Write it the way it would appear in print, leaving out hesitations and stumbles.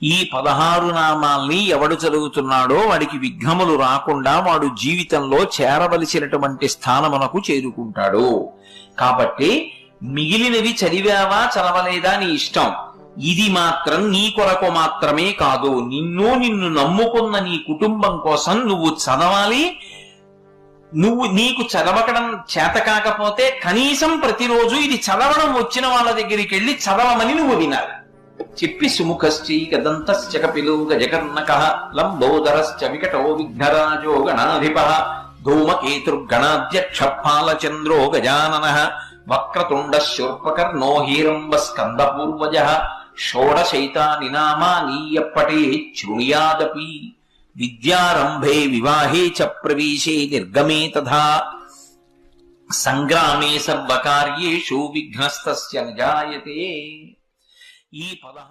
ఈ 16 నామాల్ని ఎవడు చదువుతున్నాడో వాడికి విఘ్నములు రాకుండా వాడు జీవితంలో చేరవలసినటువంటి స్థానమునకు చేరుకుంటాడు. కాబట్టి మిగిలినవి చదివావా చదవలేదా నీ ఇష్టం. ఇది మాత్రం నీ కొరకు మాత్రమే కాదు, నిన్ను నమ్ముకున్న నీ కుటుంబం కోసం నువ్వు చదవాలి. నీకు చదవడం చేత కాకపోతే కనీసం ప్రతిరోజు ఇది చదవడం వచ్చిన వాళ్ళ దగ్గరికి వెళ్ళి చదవమని నువ్వు వినాలి. చెప్పి సుముఖశ్చైకదంతశ్చ కపిలో గజకర్ణకః లంబోదరశ్చ వికటో విఘ్నరాజో గణాధిపః ధూమకేతుర్గణాధ్యక్ష ఫాలచంద్రో గజాననః వక్రతుండ శూర్పకర్ణో హీరంబ స్కందపూర్వజః షోడశైతాని నామాని యప్పఠేత్ శృణుయాదపి విద్యారంభే వివాహే చ ప్రవేశే నిర్గమే తథా సంగ్రామే సర్వకార్యేషు విఘ్నస్తస్య న జాయతే. ఈ 16